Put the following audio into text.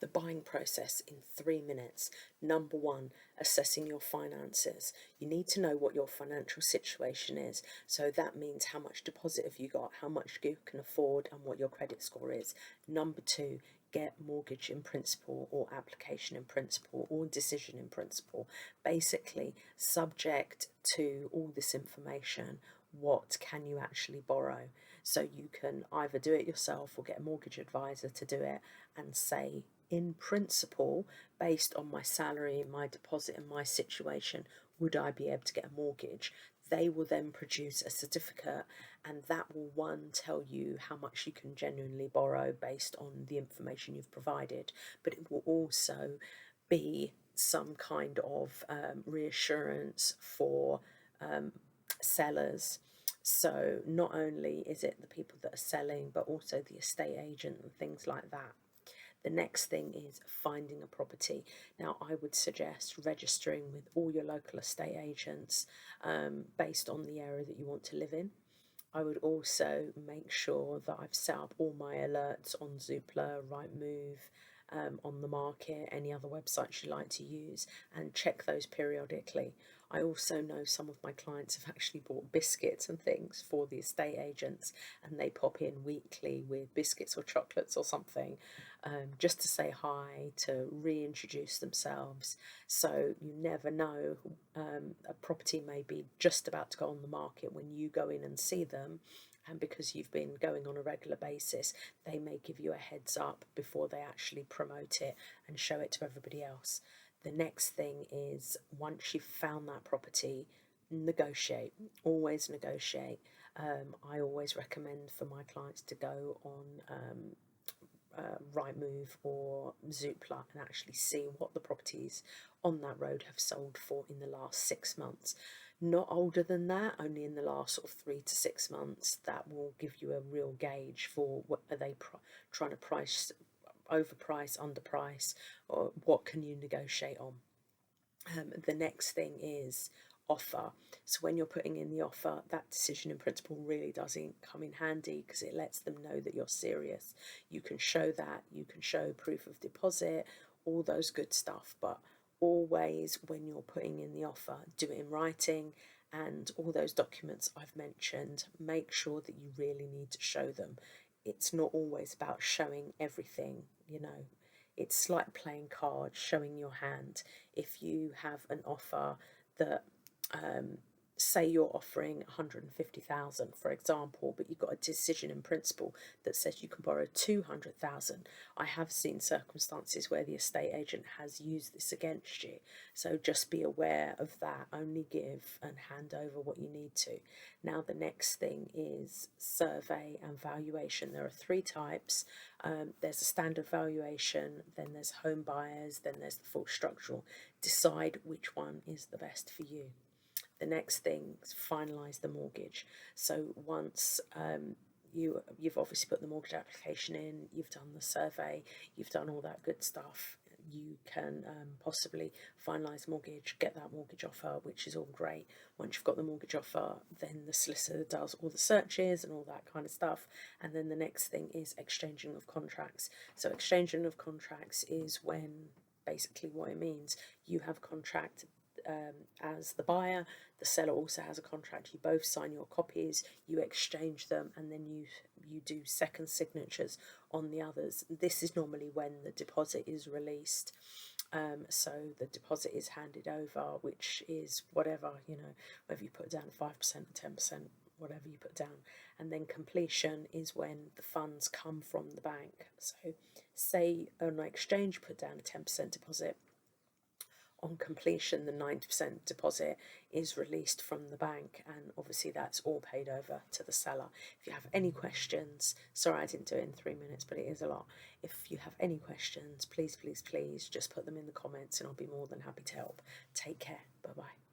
the buying process in 3 minutes. Number one, assessing your finances. You need to know what your financial situation is. So that means how much deposit have you got, how much you can afford, and what your credit score is. Number two, get mortgage in principle or application in principle or decision in principle. Basically, subject to all this information, what can you actually borrow? So you can either do it yourself or get a mortgage advisor to do it and say, in principle, based on my salary, my deposit, and my situation, would I be able to get a mortgage? They will then produce a certificate, and that will, one, tell you how much you can genuinely borrow based on the information you've provided, but it will also be some kind of reassurance for sellers. So not only is it the people that are selling, but also the estate agent and things like that. The next thing is finding a property. Now, I would suggest registering with all your local estate agents based on the area that you want to live in. I would also make sure that I've set up all my alerts on Zoopla, Rightmove, on the market, any other websites you like to use, and check those periodically. I also know some of my clients have actually bought biscuits and things for the estate agents, and they pop in weekly with biscuits or chocolates or something, just to say hi, to reintroduce themselves. So you never know, a property may be just about to go on the market when you go in and see them, and because you've been going on a regular basis, they may give you a heads up before they actually promote it and show it to everybody else. The next thing is, once you've found that property, negotiate. Always negotiate. I always recommend for my clients to go on Rightmove or Zoopla and actually see what the properties on that road have sold for in the last 6 months. Not older than that, only in the last sort of 3 to 6 months. That will give you a real gauge for what are they trying to price, overprice, underprice, or what can you negotiate on. The next thing is offer. So when you're putting in the offer, that decision in principle really does come in handy, because it lets them know that you're serious. You can show that, you can show proof of deposit, all those good stuff, but always when you're putting in the offer, do it in writing, and all those documents I've mentioned, make sure that you really need to show them. It's not always about showing everything, you know. It's like playing cards, showing your hand. If you have an offer that, say you're offering 150,000, for example, but you've got a decision in principle that says you can borrow 200,000. I have seen circumstances where the estate agent has used this against you. So just be aware of that. Only give and hand over what you need to. Now, the next thing is survey and valuation. There are three types. There's a standard valuation, then there's home buyers, then there's the full structural. Decide which one is the best for you. The next thing is finalise the mortgage. So once you've obviously put the mortgage application in, you've done the survey, you've done all that good stuff, you can possibly finalise mortgage, get that mortgage offer, which is all great. Once you've got the mortgage offer, then the solicitor does all the searches and all that kind of stuff, and then the next thing is exchanging of contracts. So exchanging of contracts is when, basically what it means, you have contract as the buyer, the seller also has a contract, you both sign your copies, you exchange them, and then you do second signatures on the others. This is normally when the deposit is released. So the deposit is handed over, which is whatever, you know, whether you put down 5% or 10%, whatever you put down. And then completion is when the funds come from the bank. So say on exchange, put down a 10% deposit. On completion, the 90% deposit is released from the bank, and obviously that's all paid over to the seller. If you have any questions, sorry I didn't do it in 3 minutes, but it is a lot. If you have any questions, please just put them in the comments and I'll be more than happy to help. Take care. Bye bye.